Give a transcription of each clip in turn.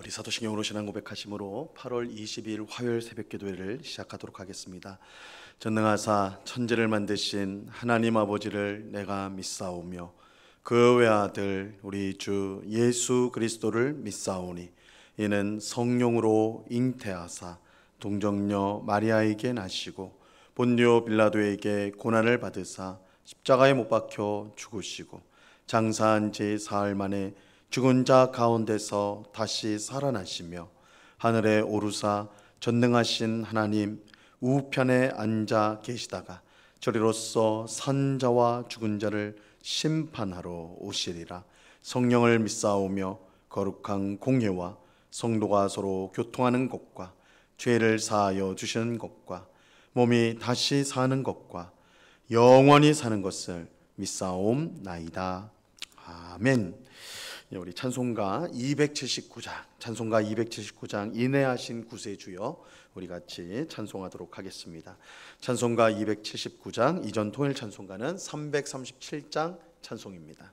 우리 사도신경으로 신앙 고백하심으로 8월 22일 화요일 새벽 기도회를 시작하도록 하겠습니다. 전능하사 천지를 만드신 하나님 아버지를 내가 믿사오며 그 외아들 우리 주 예수 그리스도를 믿사오니 이는 성령으로 잉태하사 동정녀 마리아에게 나시고 본디오 빌라도에게 고난을 받으사 십자가에 못 박혀 죽으시고 장사한 지 사흘 만에 죽은 자 가운데서 다시 살아나시며 하늘에 오르사 전능하신 하나님 우편에 앉아 계시다가 저리로서 산 자와 죽은 자를 심판하러 오시리라. 성령을 믿사오며 거룩한 공예와 성도가 서로 교통하는 것과 죄를 사하여 주시는 것과 몸이 다시 사는 것과 영원히 사는 것을 믿사옵나이다. 아멘. 우리 찬송가 279장 인내하신 구세주여 우리 같이 찬송하도록 하겠습니다. 찬송가 279장, 이전 통일 찬송가는 337장 찬송입니다.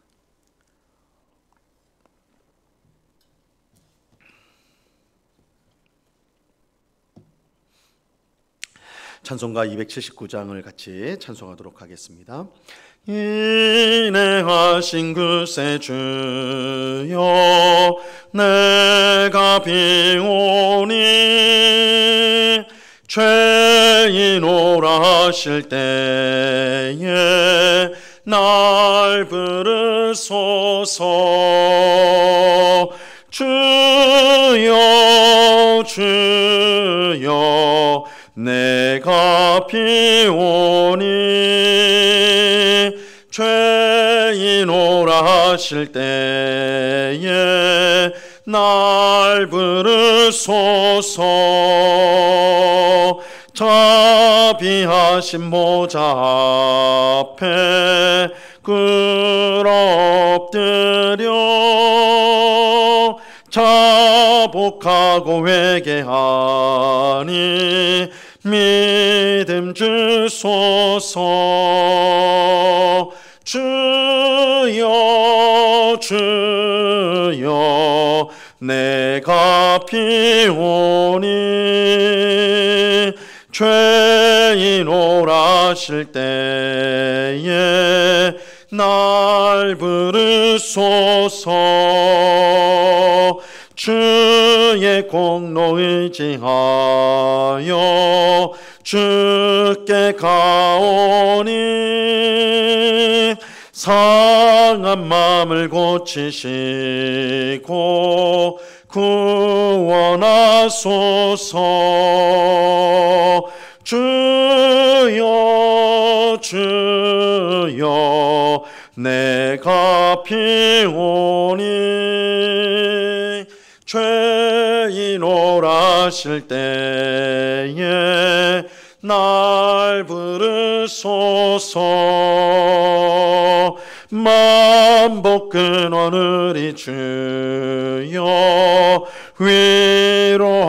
찬송가 279장을 같이 찬송하도록 하겠습니다. 인내하신 구세주여 내가 비오니 죄인 오라실 때에 날 부르소서. 주여 주여 내가 비오니 죄인 오라실 때에 날 부르소서. 자비하신 보좌 앞에 꿇어엎드려 자복하고 회개하니 믿음 주소서. 주여 주여 내가 비오니 죄인 오라실 때에 날 부르소서. 주의 공로 의지하여 주께 가오니 상한 마음을 고치시고 구원하소서. 주여 주여 내가 비오니 죄인 오라실 때에 날 부르소서. 만복 근원 우리 주여 위로하소서.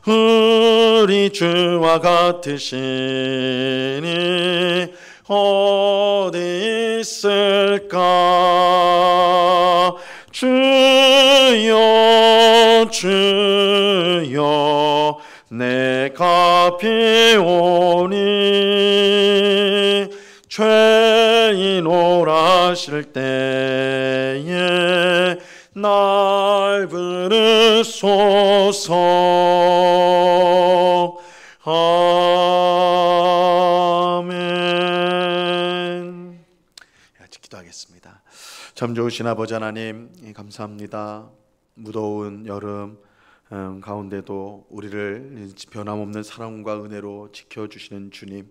우리 주와 같으시니 어디 있을까. 주여 주여 내가 비오니 죄인 오라실 때에 날 부르소서. 아멘. 같이 기도하겠습니다. 참 좋으신 아버지 하나님 감사합니다. 무더운 여름 가운데도 우리를 변함없는 사랑과 은혜로 지켜주시는 주님,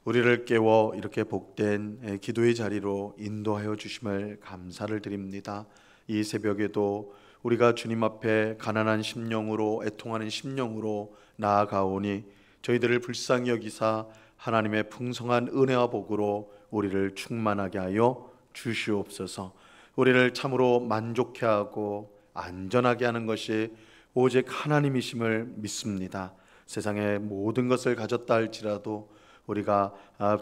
우리를 깨워 이렇게 복된 기도의 자리로 인도하여 주심을 감사를 드립니다. 이 새벽에도 우리가 주님 앞에 가난한 심령으로 애통하는 심령으로 나아가오니 저희들을 불쌍히 여기사 하나님의 풍성한 은혜와 복으로 우리를 충만하게 하여 주시옵소서. 우리를 참으로 만족해 하고 안전하게 하는 것이 오직 하나님이심을 믿습니다. 세상의 모든 것을 가졌다 할지라도 우리가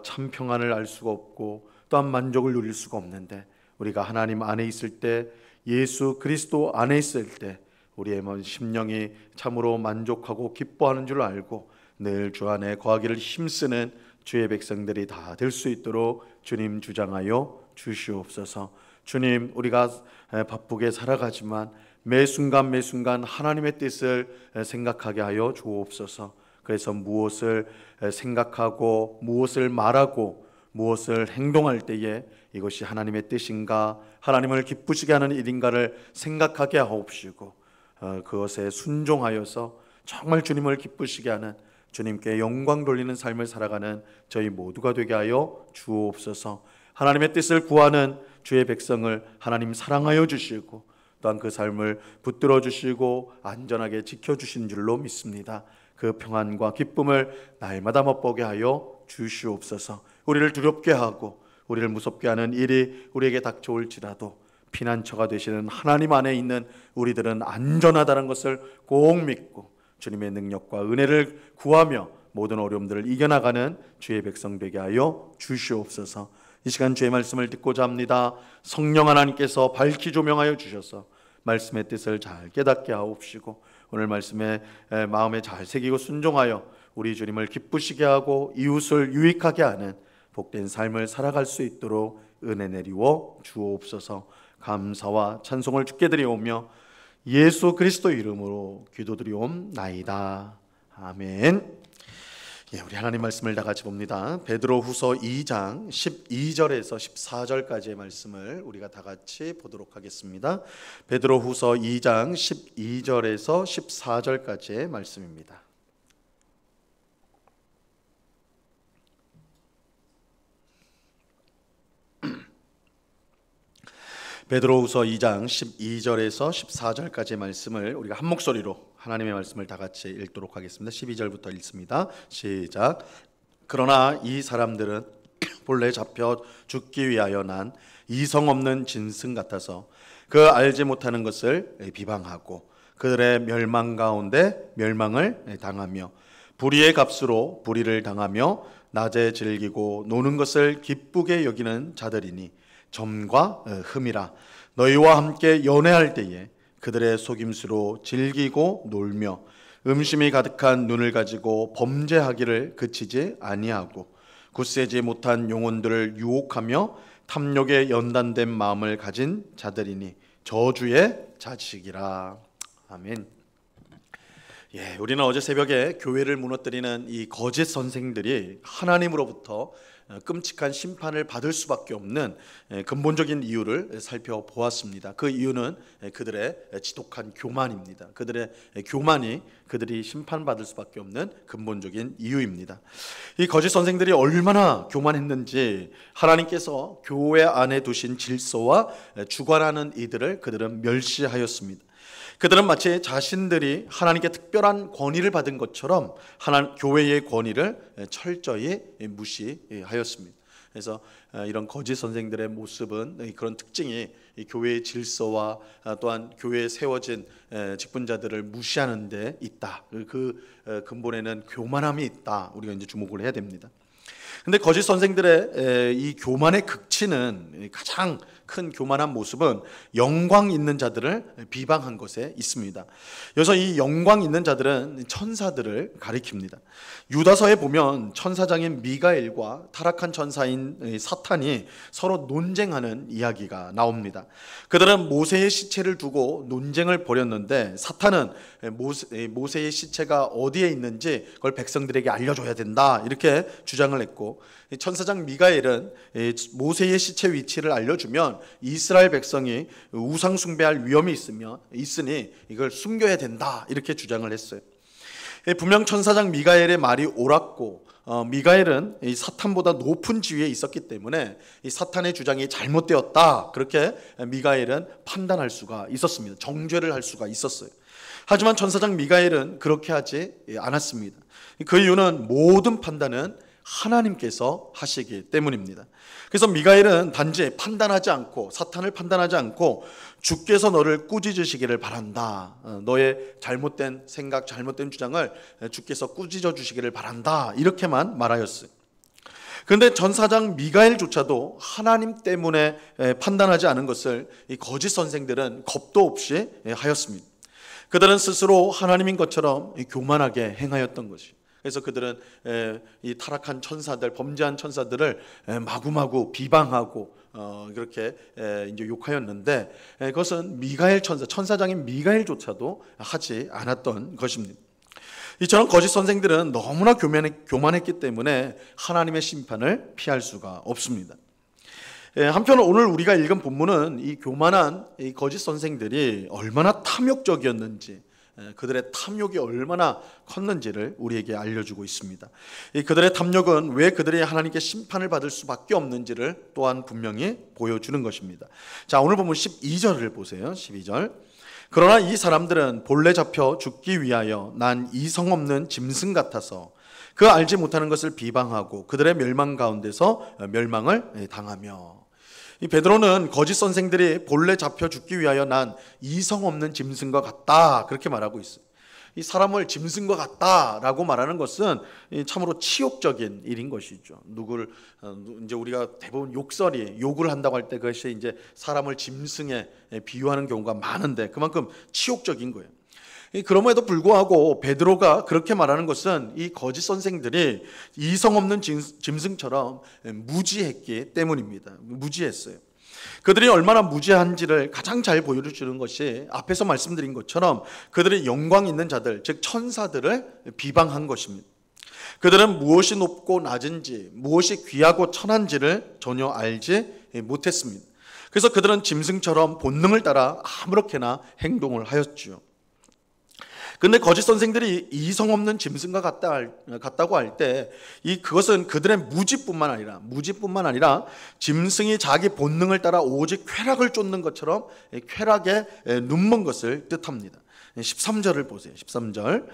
참 평안을 알 수가 없고 또한 만족을 누릴 수가 없는데 우리가 하나님 안에 있을 때 예수 그리스도 안에 있을 때 우리의 심령이 참으로 만족하고 기뻐하는 줄 알고 늘 주 안에 거하기를 힘쓰는 주의 백성들이 다 될 수 있도록 주님 주장하여 주시옵소서. 주님, 우리가 바쁘게 살아가지만 매 순간 매 순간 하나님의 뜻을 생각하게 하여 주옵소서. 그래서 무엇을 생각하고 무엇을 말하고 무엇을 행동할 때에 이것이 하나님의 뜻인가, 하나님을 기쁘시게 하는 일인가를 생각하게 하옵시고 그것에 순종하여서 정말 주님을 기쁘시게 하는, 주님께 영광 돌리는 삶을 살아가는 저희 모두가 되게 하여 주옵소서. 하나님의 뜻을 구하는 주의 백성을 하나님 사랑하여 주시고 또한 그 삶을 붙들어 주시고 안전하게 지켜주신 줄로 믿습니다. 그 평안과 기쁨을 날마다 맛보게 하여 주시옵소서. 우리를 두렵게 하고 우리를 무섭게 하는 일이 우리에게 닥쳐올지라도 피난처가 되시는 하나님 안에 있는 우리들은 안전하다는 것을 꼭 믿고 주님의 능력과 은혜를 구하며 모든 어려움들을 이겨나가는 주의 백성 되게 하여 주시옵소서. 이 시간 주의 말씀을 듣고자 합니다. 성령 하나님께서 밝히 조명하여 주셔서 말씀의 뜻을 잘 깨닫게 하옵시고 오늘 말씀에 마음에 잘 새기고 순종하여 우리 주님을 기쁘시게 하고 이웃을 유익하게 하는 복된 삶을 살아갈 수 있도록 은혜 내리워 주옵소서. 감사와 찬송을 주께 드리오며 예수 그리스도 이름으로 기도드리옵나이다. 아멘. 예, 우리 하나님 말씀을 다 같이 봅니다. 베드로후서 2장 12절에서 14절까지의 말씀을 우리가 다 같이 보도록 하겠습니다. 베드로후서 2장 12절에서 14절까지의 말씀입니다. 베드로후서 2장 12절에서 14절까지의 말씀을 우리가 한 목소리로 하나님의 말씀을 다 같이 읽도록 하겠습니다. 12절부터 읽습니다. 시작. 그러나 이 사람들은 본래 잡혀 죽기 위하여 난 이성 없는 짐승 같아서 그 알지 못하는 것을 비방하고 그들의 멸망 가운데 멸망을 당하며 불의의 값으로 불의를 당하며 낮에 즐기고 노는 것을 기쁘게 여기는 자들이니 점과 흠이라. 너희와 함께 연애할 때에 그들의 속임수로 즐기고 놀며 음심이 가득한 눈을 가지고 범죄하기를 그치지 아니하고 굳세지 못한 영혼들을 유혹하며 탐욕에 연단된 마음을 가진 자들이니 저주의 자식이라. 아멘. 예, 우리는 어제 새벽에 교회를 무너뜨리는 이 거짓 선생들이 하나님으로부터 끔찍한 심판을 받을 수밖에 없는 근본적인 이유를 살펴보았습니다. 그 이유는 그들의 지독한 교만입니다. 그들의 교만이 그들이 심판받을 수밖에 없는 근본적인 이유입니다. 이 거짓 선생들이 얼마나 교만했는지 하나님께서 교회 안에 두신 질서와 주관하는 이들을 그들은 멸시하였습니다. 그들은 마치 자신들이 하나님께 특별한 권위를 받은 것처럼 교회의 권위를 철저히 무시하였습니다. 그래서 이런 거짓 선생들의 모습은 그런 특징이 교회의 질서와 또한 교회에 세워진 직분자들을 무시하는 데 있다. 그 근본에는 교만함이 있다. 우리가 이제 주목을 해야 됩니다. 근데 거짓 선생들의 이 교만의 극치는, 가장 큰 교만한 모습은 영광 있는 자들을 비방한 것에 있습니다. 여기서 이 영광 있는 자들은 천사들을 가리킵니다. 유다서에 보면 천사장인 미가엘과 타락한 천사인 사탄이 서로 논쟁하는 이야기가 나옵니다. 그들은 모세의 시체를 두고 논쟁을 벌였는데 사탄은 모세의 시체가 어디에 있는지 그걸 백성들에게 알려줘야 된다, 이렇게 주장을 했고, 천사장 미가엘은 모세의 시체 위치를 알려주면 이스라엘 백성이 우상 숭배할 위험이 있으니 이걸 숨겨야 된다, 이렇게 주장을 했어요. 분명 천사장 미가엘의 말이 옳았고, 미가엘은 이 사탄보다 높은 지위에 있었기 때문에 이 사탄의 주장이 잘못되었다, 그렇게 미가엘은 판단할 수가 있었습니다. 정죄를 할 수가 있었어요. 하지만 천사장 미가엘은 그렇게 하지 않았습니다. 그 이유는 모든 판단은 하나님께서 하시기 때문입니다. 그래서 미가엘은 단지 판단하지 않고, 사탄을 판단하지 않고, 주께서 너를 꾸짖으시기를 바란다, 너의 잘못된 생각, 잘못된 주장을 주께서 꾸짖어 주시기를 바란다, 이렇게만 말하였어요. 그런데 전사장 미가엘조차도 하나님 때문에 판단하지 않은 것을 이 거짓 선생들은 겁도 없이 하였습니다. 그들은 스스로 하나님인 것처럼 교만하게 행하였던 것이. 그래서 그들은 이 타락한 천사들, 범죄한 천사들을 마구마구 비방하고 그렇게 이제 욕하였는데, 그것은 미가엘 천사장인 미가엘조차도 하지 않았던 것입니다. 이처럼 거짓 선생들은 너무나 교만했기 때문에 하나님의 심판을 피할 수가 없습니다. 한편 오늘 우리가 읽은 본문은 이 교만한 이 거짓 선생들이 얼마나 탐욕적이었는지, 그들의 탐욕이 얼마나 컸는지를 우리에게 알려주고 있습니다. 이 그들의 탐욕은 왜 그들이 하나님께 심판을 받을 수밖에 없는지를 또한 분명히 보여주는 것입니다. 자, 오늘 본문 12절을 보세요. 12절. 그러나 이 사람들은 본래 잡혀 죽기 위하여 난 이성 없는 짐승 같아서 그 알지 못하는 것을 비방하고 그들의 멸망 가운데서 멸망을 당하며. 이 베드로는 거짓 선생들이 본래 잡혀 죽기 위하여 난 이성 없는 짐승과 같다, 그렇게 말하고 있어요. 이 사람을 짐승과 같다라고 말하는 것은 참으로 치욕적인 일인 것이죠. 누구를 이제 우리가 대부분 욕을 한다고 할 때 그것이 이제 사람을 짐승에 비유하는 경우가 많은데 그만큼 치욕적인 거예요. 그럼에도 불구하고 베드로가 그렇게 말하는 것은 이 거짓 선생들이 이성 없는 짐승처럼 무지했기 때문입니다. 무지했어요. 그들이 얼마나 무지한지를 가장 잘 보여주는 것이 앞에서 말씀드린 것처럼 그들의 영광 있는 자들, 즉 천사들을 비방한 것입니다. 그들은 무엇이 높고 낮은지, 무엇이 귀하고 천한지를 전혀 알지 못했습니다. 그래서 그들은 짐승처럼 본능을 따라 아무렇게나 행동을 하였죠. 근데 거짓 선생들이 이성 없는 짐승과 같다고 할 때 그것은 그들의 무지뿐만 아니라 짐승이 자기 본능을 따라 오직 쾌락을 쫓는 것처럼 쾌락에 눈먼 것을 뜻합니다. 13절을 보세요. 13절.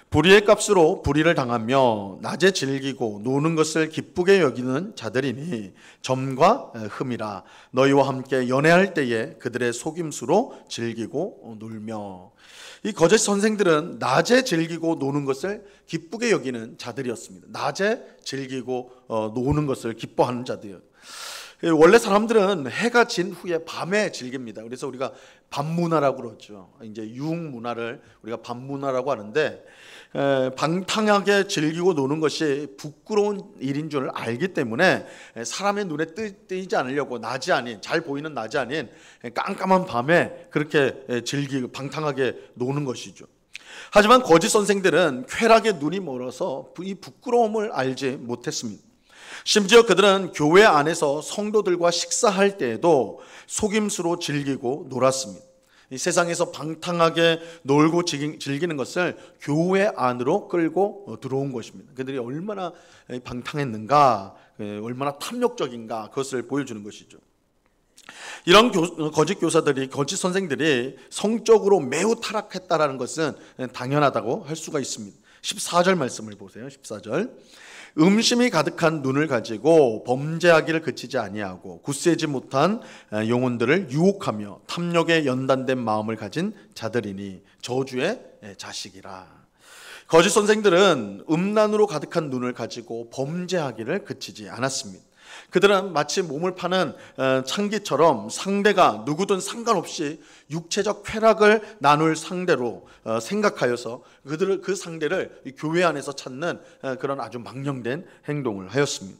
불의의 값으로 불의를 당하며 낮에 즐기고 노는 것을 기쁘게 여기는 자들이니 점과 흠이라. 너희와 함께 연애할 때에 그들의 속임수로 즐기고 놀며. 이 거짓 선생들은 낮에 즐기고 노는 것을 기쁘게 여기는 자들이었습니다. 낮에 즐기고 노는 것을 기뻐하는 자들이에요. 원래 사람들은 해가 진 후에 밤에 즐깁니다. 그래서 우리가 밤문화라고 그러죠. 이제 유흥문화를 우리가 밤문화라고 하는데, 방탕하게 즐기고 노는 것이 부끄러운 일인 줄 알기 때문에 사람의 눈에 띄지 않으려고 잘 보이는 낮이 아닌 깜깜한 밤에 그렇게 즐기고 방탕하게 노는 것이죠. 하지만 거짓 선생들은 쾌락에 눈이 멀어서 이 부끄러움을 알지 못했습니다. 심지어 그들은 교회 안에서 성도들과 식사할 때에도 속임수로 즐기고 놀았습니다. 이 세상에서 방탕하게 놀고 즐기는 것을 교회 안으로 끌고 들어온 것입니다. 그들이 얼마나 방탕했는가, 얼마나 탐욕적인가, 그것을 보여주는 것이죠. 이런 거짓 교사들이, 거짓 선생들이 성적으로 매우 타락했다라는 것은 당연하다고 할 수가 있습니다. 14절 말씀을 보세요. 14절. 음심이 가득한 눈을 가지고 범죄하기를 그치지 아니하고 굳세지 못한 영혼들을 유혹하며 탐욕에 연단된 마음을 가진 자들이니 저주의 자식이라. 거짓 선생들은 음란으로 가득한 눈을 가지고 범죄하기를 그치지 않았습니다. 그들은 마치 몸을 파는 창기처럼 상대가 누구든 상관없이 육체적 쾌락을 나눌 상대로 생각하여서 그 상대를 교회 안에서 찾는 그런 아주 망령된 행동을 하였습니다.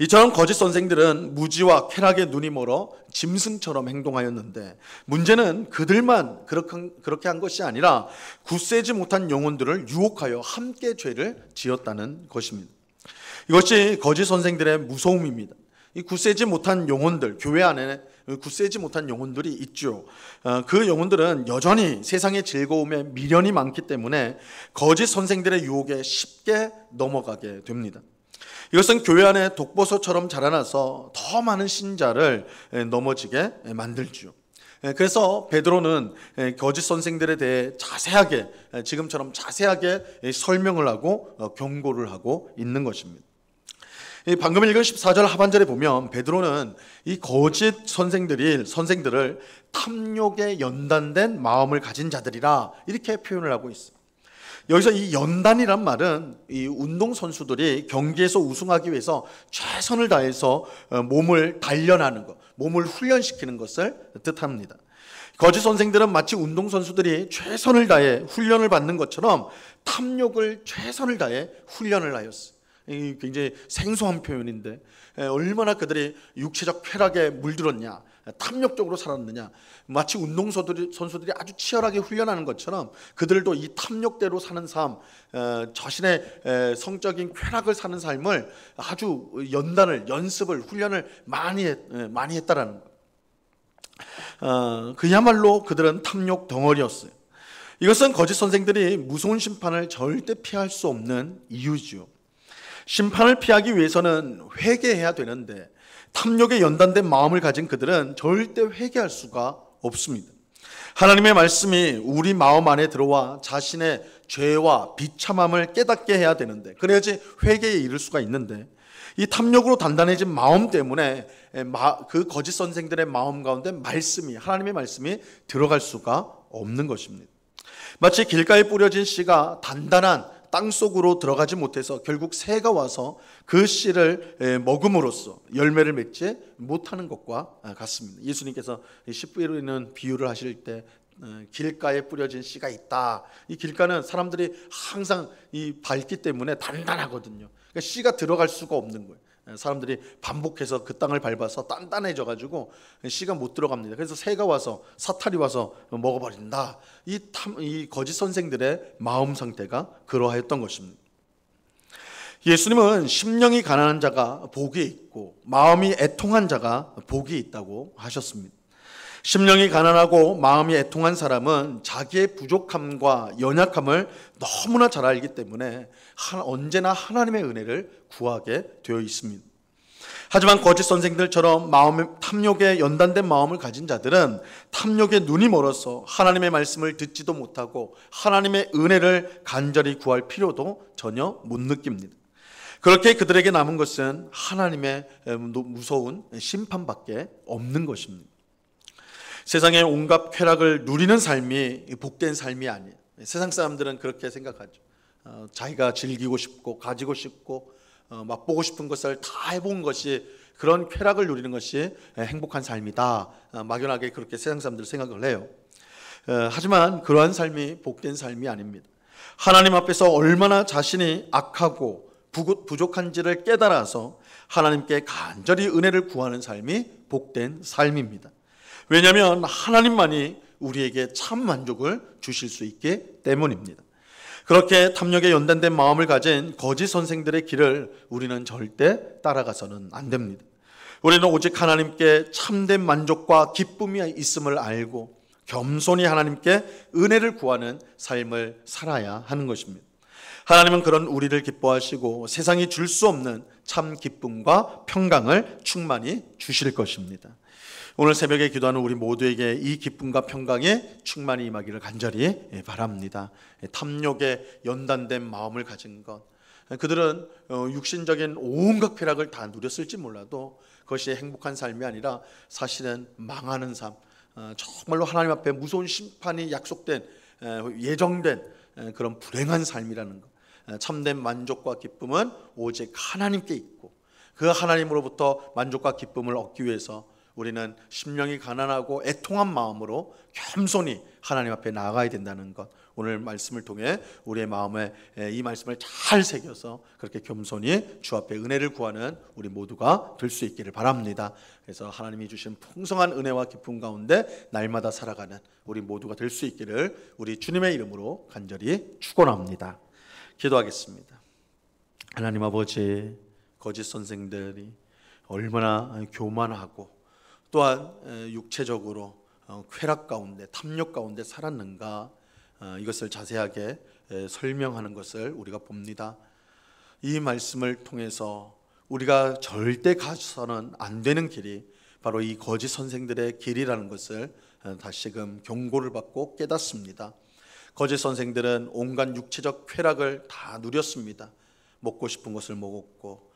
이처럼 거짓 선생들은 무지와 쾌락에 눈이 멀어 짐승처럼 행동하였는데, 문제는 그들만 그렇게 한 것이 아니라 굳세지 못한 영혼들을 유혹하여 함께 죄를 지었다는 것입니다. 이것이 거짓 선생들의 무서움입니다. 이 굳세지 못한 영혼들, 교회 안에 굳세지 못한 영혼들이 있죠. 그 영혼들은 여전히 세상의 즐거움에 미련이 많기 때문에 거짓 선생들의 유혹에 쉽게 넘어가게 됩니다. 이것은 교회 안에 독버섯처럼 자라나서 더 많은 신자를 넘어지게 만들죠. 그래서 베드로는 거짓 선생들에 대해 지금처럼 자세하게 설명을 하고 경고를 하고 있는 것입니다. 방금 읽은 14절 하반절에 보면 베드로는 이 거짓 선생들을 탐욕에 연단된 마음을 가진 자들이라 이렇게 표현을 하고 있어요. 여기서 이 연단이란 말은 이 운동선수들이 경기에서 우승하기 위해서 최선을 다해서 몸을 단련하는 것, 몸을 훈련시키는 것을 뜻합니다. 거짓 선생들은 마치 운동선수들이 최선을 다해 훈련을 받는 것처럼 탐욕을 최선을 다해 훈련을 하였어요. 굉장히 생소한 표현인데 얼마나 그들이 육체적 쾌락에 물들었냐, 탐욕적으로 살았느냐, 마치 운동선수들이 아주 치열하게 훈련하는 것처럼 그들도 이 탐욕대로 사는 삶, 자신의 성적인 쾌락을 사는 삶을 아주 연습을 훈련을 많이 했다라는 거예요. 그야말로 그들은 탐욕 덩어리였어요. 이것은 거짓 선생들이 무서운 심판을 절대 피할 수 없는 이유지요. 심판을 피하기 위해서는 회개해야 되는데 탐욕에 연단된 마음을 가진 그들은 절대 회개할 수가 없습니다. 하나님의 말씀이 우리 마음 안에 들어와 자신의 죄와 비참함을 깨닫게 해야 되는데, 그래야지 회개에 이를 수가 있는데, 이 탐욕으로 단단해진 마음 때문에 그 거짓 선생들의 마음 가운데 하나님의 말씀이 들어갈 수가 없는 것입니다. 마치 길가에 뿌려진 씨가 단단한 땅 속으로 들어가지 못해서 결국 새가 와서 그 씨를 먹음으로써 열매를 맺지 못하는 것과 같습니다. 예수님께서 씨 뿌리는 비유를 하실 때 길가에 뿌려진 씨가 있다. 이 길가는 사람들이 항상 밟기 때문에 단단하거든요. 그러니까 씨가 들어갈 수가 없는 거예요. 사람들이 반복해서 그 땅을 밟아서 단단해져 가지고 씨가 못 들어갑니다. 그래서 새가 와서, 사탄이 와서 먹어버린다. 이 거짓 선생들의 마음 상태가 그러하였던 것입니다. 예수님은 심령이 가난한 자가 복이 있고 마음이 애통한 자가 복이 있다고 하셨습니다. 심령이 가난하고 마음이 애통한 사람은 자기의 부족함과 연약함을 너무나 잘 알기 때문에 언제나 하나님의 은혜를 구하게 되어 있습니다. 하지만 거짓 선생들처럼 탐욕에 연단된 마음을 가진 자들은 탐욕에 눈이 멀어서 하나님의 말씀을 듣지도 못하고 하나님의 은혜를 간절히 구할 필요도 전혀 못 느낍니다. 그렇게 그들에게 남은 것은 하나님의 무서운 심판밖에 없는 것입니다. 세상의 온갖 쾌락을 누리는 삶이 복된 삶이 아니에요. 세상 사람들은 그렇게 생각하죠. 자기가 즐기고 싶고 가지고 싶고 맛보고 싶은 것을 다 해본 것이, 그런 쾌락을 누리는 것이 행복한 삶이다. 막연하게 그렇게 세상 사람들 생각을 해요. 하지만 그러한 삶이 복된 삶이 아닙니다. 하나님 앞에서 얼마나 자신이 악하고 부족한지를 깨달아서 하나님께 간절히 은혜를 구하는 삶이 복된 삶입니다. 왜냐하면 하나님만이 우리에게 참 만족을 주실 수 있기 때문입니다. 그렇게 탐욕에 연단된 마음을 가진 거짓 선생들의 길을 우리는 절대 따라가서는 안 됩니다. 우리는 오직 하나님께 참된 만족과 기쁨이 있음을 알고 겸손히 하나님께 은혜를 구하는 삶을 살아야 하는 것입니다. 하나님은 그런 우리를 기뻐하시고 세상이 줄 수 없는 참 기쁨과 평강을 충만히 주실 것입니다. 오늘 새벽에 기도하는 우리 모두에게 이 기쁨과 평강에 충만히 임하기를 간절히 바랍니다. 탐욕에 연단된 마음을 가진 것, 그들은 육신적인 온갖 쾌락을 다 누렸을지 몰라도 그것이 행복한 삶이 아니라 사실은 망하는 삶, 정말로 하나님 앞에 무서운 심판이 약속된, 예정된 그런 불행한 삶이라는 것. 참된 만족과 기쁨은 오직 하나님께 있고 그 하나님으로부터 만족과 기쁨을 얻기 위해서 우리는 심령이 가난하고 애통한 마음으로 겸손히 하나님 앞에 나아가야 된다는 것, 오늘 말씀을 통해 우리의 마음에 이 말씀을 잘 새겨서 그렇게 겸손히 주 앞에 은혜를 구하는 우리 모두가 될 수 있기를 바랍니다. 그래서 하나님이 주신 풍성한 은혜와 기쁨 가운데 날마다 살아가는 우리 모두가 될 수 있기를 우리 주님의 이름으로 간절히 축원합니다. 기도하겠습니다. 하나님 아버지, 거짓 선생들이 얼마나 교만하고 또한 육체적으로 쾌락 가운데, 탐욕 가운데 살았는가, 이것을 자세하게 설명하는 것을 우리가 봅니다. 이 말씀을 통해서 우리가 절대 가서는 안 되는 길이 바로 이 거짓 선생들의 길이라는 것을 다시금 경고를 받고 깨닫습니다. 거짓 선생들은 온갖 육체적 쾌락을 다 누렸습니다. 먹고 싶은 것을 먹었고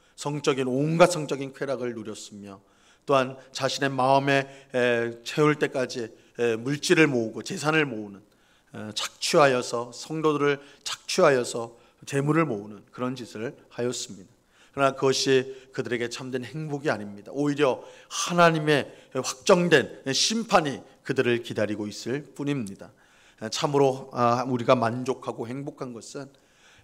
온갖 성적인 쾌락을 누렸으며 또한 자신의 마음에 채울 때까지 물질을 모으고 재산을 모으는 착취하여서 성도들을 착취하여서 재물을 모으는 그런 짓을 하였습니다. 그러나 그것이 그들에게 참된 행복이 아닙니다. 오히려 하나님의 확정된 심판이 그들을 기다리고 있을 뿐입니다. 참으로 우리가 만족하고 행복한 것은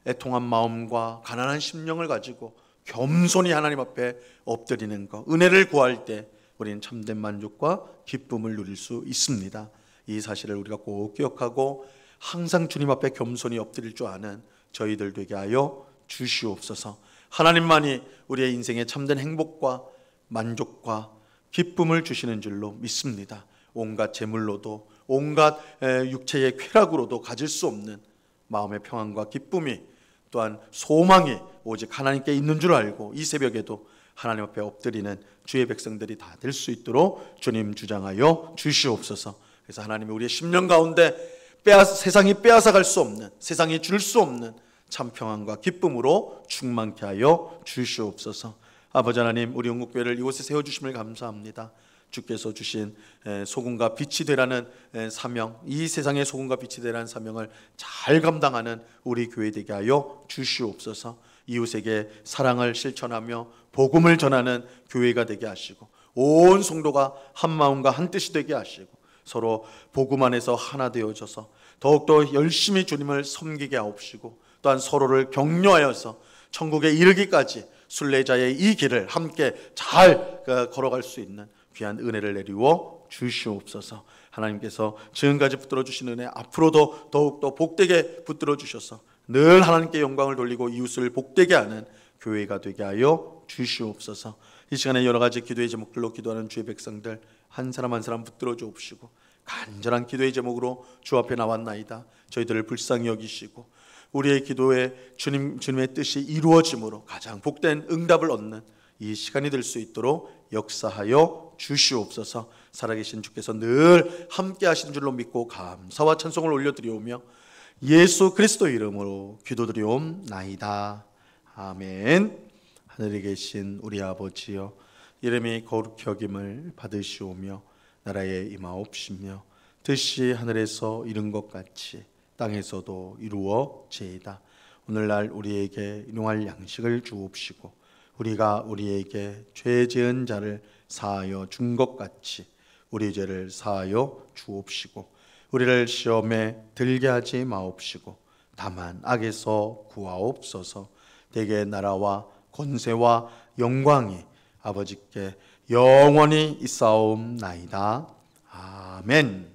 애통한 마음과 가난한 심령을 가지고 겸손히 하나님 앞에 엎드리는 것, 은혜를 구할 때 우리는 참된 만족과 기쁨을 누릴 수 있습니다. 이 사실을 우리가 꼭 기억하고 항상 주님 앞에 겸손히 엎드릴 줄 아는 저희들 되게 하여 주시옵소서. 하나님만이 우리의 인생에 참된 행복과 만족과 기쁨을 주시는 줄로 믿습니다. 온갖 재물로도 온갖 육체의 쾌락으로도 가질 수 없는 마음의 평안과 기쁨이, 또한 소망이 오직 하나님께 있는 줄 알고 이 새벽에도 하나님 앞에 엎드리는 주의 백성들이 다 될 수 있도록 주님 주장하여 주시옵소서. 그래서 하나님이 우리의 심령 가운데 세상이 빼앗아갈 수 없는, 세상이 줄 수 없는 참 평안과 기쁨으로 충만케 하여 주시옵소서. 아버지 하나님, 우리 영국교회를 이곳에 세워주심을 감사합니다. 주께서 주신 소금과 빛이 되라는 사명, 이 세상의 소금과 빛이 되라는 사명을 잘 감당하는 우리 교회 되게 하여 주시옵소서. 이웃에게 사랑을 실천하며 복음을 전하는 교회가 되게 하시고 온 성도가 한 마음과 한 뜻이 되게 하시고 서로 복음 안에서 하나 되어져서 더욱더 열심히 주님을 섬기게 하옵시고, 또한 서로를 격려하여서 천국에 이르기까지 순례자의 이 길을 함께 잘 걸어갈 수 있는 귀한 은혜를 내리워 주시옵소서. 하나님께서 지금까지 붙들어 주신 은혜 앞으로도 더욱더 복되게 붙들어 주셔서 늘 하나님께 영광을 돌리고 이웃을 복되게 하는 교회가 되게 하여 주시옵소서. 이 시간에 여러 가지 기도의 제목들로 기도하는 주의 백성들 한 사람 한 사람 붙들어 주옵시고, 간절한 기도의 제목으로 주 앞에 나왔나이다. 저희들을 불쌍히 여기시고 우리의 기도에 주님의 뜻이 이루어짐으로 가장 복된 응답을 얻는 이 시간이 될 수 있도록 역사하여 주시옵소서. 살아계신 주께서 늘 함께 하신 줄로 믿고 감사와 찬송을 올려드리오며 예수 그리스도 이름으로 기도드리옵나이다. 아멘. 하늘에 계신 우리 아버지여, 이름이 거룩히 여김을 받으시오며 나라에 임하옵시며 뜻이 하늘에서 이룬 것 같이 땅에서도 이루어지이다. 오늘날 우리에게 일용할 양식을 주옵시고 우리가 우리에게 죄 지은 자를 사하여 준 것 같이 우리 죄를 사하여 주옵시고 우리를 시험에 들게 하지 마옵시고 다만 악에서 구하옵소서. 대개 나라와 권세와 영광이 아버지께 영원히 있사옵나이다. 아멘.